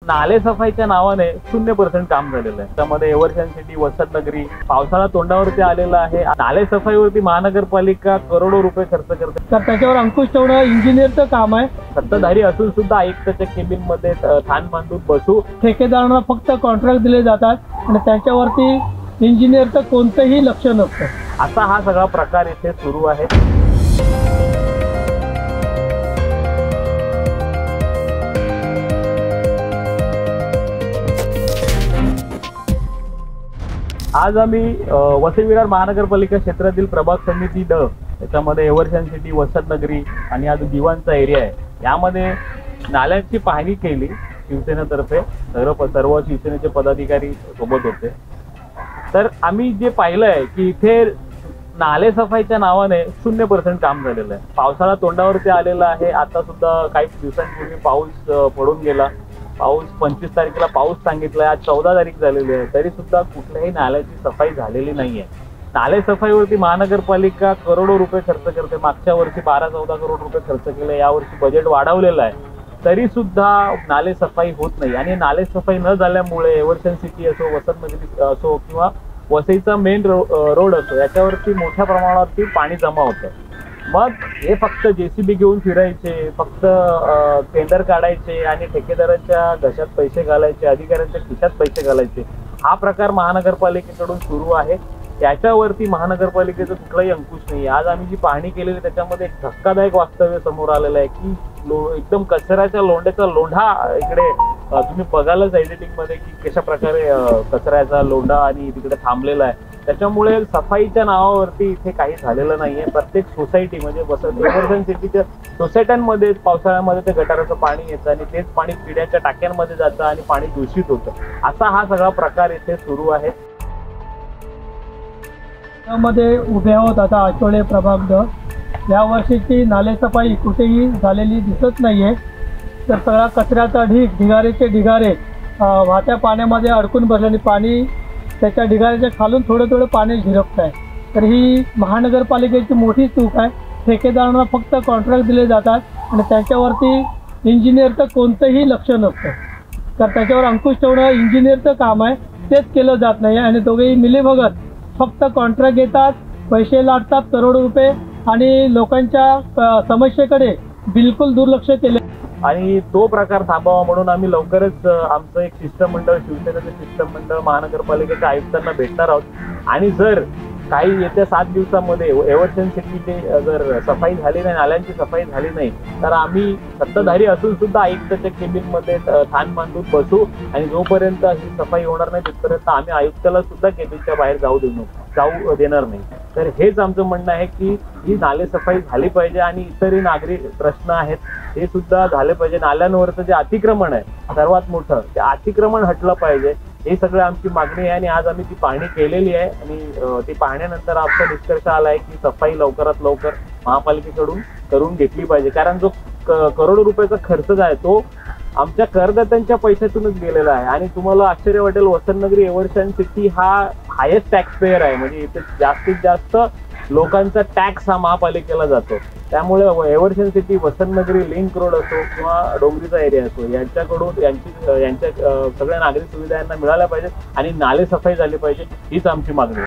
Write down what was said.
नाले सफाईच्या नावाने 0% काम झालेलं आहे। त्यामध्ये एव्हर्शन सिटी, वसंत नगरी पावसाळा तोंडावरती आलेला आहे। नाले सफाईवरती महानगरपालिका करोडो रुपये खर्च करते, तर त्याच्यावर अंकुश ठेवणं इंजिनियरचं काम आहे। सत्ताधारी असून सुद्धा आयुक्ताच्या केबिन मध्ये थान बांधून बसू, ठेकेदारांना फक्त कॉन्ट्रॅक्ट दिले जातात आणि त्याच्यावरती इंजिनियरचं कोणतंही लक्ष नसतं। असा हा सगळा प्रकार इथे सुरू आहे। आज आम्ही वसई विरार महानगरपालिका क्षेत्रातील प्रभाग समिती ड त्याच्यामध्ये एव्हर्शन सिटी, वसंत नगरी आणि आज दिवाणचा एरिया आहे, यामध्ये नाल्यांची पाहणी केली शिवसेनेतर्फे। सर्व शिवसेनेचे पदाधिकारी सोबत होते। तर आम्ही जे पाहिलंय की इथे नाले सफाईच्या नावाने 0% काम झालेलं आहे। पावसाळा तोंडावरती आलेला आहे। आता सुद्धा काही दिवसांपूर्वी पाऊस पडून गेला। पाऊस 25 तारखेला पाऊस सांगितलाय, आज 14 तारीख झालेली आहे, तरी सुद्धा कुठल्याही नाल्याची सफाई झालेली नाहीये। नाले सफाईवरती महानगरपालिका करोडो रुपये खर्च करते। मागच्या वर्षी 12-14 करोड रुपये खर्च केले, यावर्षी बजेट वाढवलेलं आहे, तरी सुद्धा नाले सफाई होत नाही। आणि नाले सफाई न झाल्यामुळे एव्हर्शन सिटी असो, वसंत नगरी असो किंवा वसईचा मेन रोड असो, याच्यावरती मोठ्या प्रमाणावरती पाणी जमा होतं। मग हे फक्त जेसीबी घेऊन फिरायचे, फक्त टेंडर काढायचे आणि ठेकेदाराच्या घशात पैसे घालायचे, अधिकाऱ्यांच्या खिशात पैसे घालायचे, हा प्रकार महानगरपालिकेकडून सुरू आहे। याच्यावरती महानगरपालिकेचं कुठलाही अंकुश नाही। आज आम्ही जी पाहणी केलेली त्याच्यामध्ये एक धक्कादायक वास्तव्य समोर आलेलं आहे की एकदम कचऱ्याच्या लोंढ्याचा लोंढा इकडे तुम्ही बघालच एडिटिंग मध्ये की कशा प्रकारे कचऱ्याचा लोंढा आणि तिकडे थांबलेला आहे। त्याच्यामुळे सफाईच्या नावावरती इथे काही झालेलं नाहीये। प्रत्येक सोसायटी म्हणजे एव्हर्शन सिटीच्या सोसायट्यांमध्ये पावसाळ्यामध्ये ते गटाराचं पाणी येतं आणि तेच पाणी पिण्याच्या टाक्यांमध्ये जातं आणि पाणी दूषित होतं। असा हा सगळा प्रकार इथे सुरू आहे। मध्ये उभे आहोत आता आठवडे प्रभाग ड। या वर्षीची नाले सफाई कुठेही झालेली दिसत नाहीये। तर सगळा कचऱ्याचा ढिगारेचे ढिगारे वाहत्या पाण्यामध्ये अडकून बसल्याने पाणी त्याच्या ढिगाऱ्याच्या खालून थोडं पाणी झिरपत आहे। तर ही महानगरपालिकेची मोठी चूक आहे। ठेकेदारांना फक्त कॉन्ट्रॅक्ट दिले जातात आणि त्याच्यावरती इंजिनियरचं कोणतंही लक्ष नसतं। तर त्याच्यावर अंकुश ठेवणं इंजिनियरचं काम आहे, तेच केलं जात नाही आणि दोघेही मिलीभगत फक्त कॉन्ट्रॅक्ट घेतात, पैसे लाटतात करोडो रुपये आणि लोकांच्या समस्येकडे बिलकुल दुर्लक्ष केले। आणि तो प्रकार थांबावा म्हणून आम्ही लवकरच आमचं एक शिष्टमंडळ, शिवसेनेचं शिष्टमंडळ महानगरपालिकेच्या आयुक्तांना भेटणार आहोत। आणि जर काही येत्या 7 दिवसामध्ये एव्हर्शन सिटीची जर सफाई झाली नाही, नाल्यांची सफाई झाली नाही, तर आम्ही सत्ताधारी असून सुद्धा आयुक्ताच्या केबिन मध्ये थान बांधून बसू आणि जोपर्यंत ही सफाई होणार नाही तिथपर्यंत आम्ही आयुक्ताला सुद्धा केबिनच्या बाहेर जाऊ देणार नाही। तर हेच आमचं म्हणणं आहे की ही नाले सफाई झाली पाहिजे आणि इतरही नागरिक प्रश्न आहेत हे सुद्धा झाले पाहिजे। नाल्यांवरचं जे अतिक्रमण आहे सर्वात मोठं, ते अतिक्रमण हटलं पाहिजे, हे सगळं आमची मागणी आहे। आणि आज आम्ही ती पाहणी केलेली आहे आणि ती पाहण्यानंतर आमचा निष्कर्ष आला आहे की सफाई लवकरात लवकर महापालिकेकडून करून घेतली पाहिजे। कारण जो करोडो रुपयाचा खर्च आहे तो आमच्या करदात्यांच्या पैशातूनच गेलेला आहे। आणि तुम्हाला आश्चर्य वाटेल, वसंत नगरी एव्हर्शन सिटी हा हायेस्ट टॅक्स पेयर आहे, म्हणजे इथे जास्तीत जास्त लोकांचा टॅक्स हा महापालिकेला जातो। त्यामुळे एव्हर्शन सिटी, वसंत नगरी, लिंक रोड असो किंवा डोंगरीचा एरिया असो, यांच्याकडून यांच्या सगळ्या नागरिक सुविधा यांना मिळाल्या पाहिजेत आणि नाले सफाई झाली पाहिजे, हीच आमची मागणी आहे।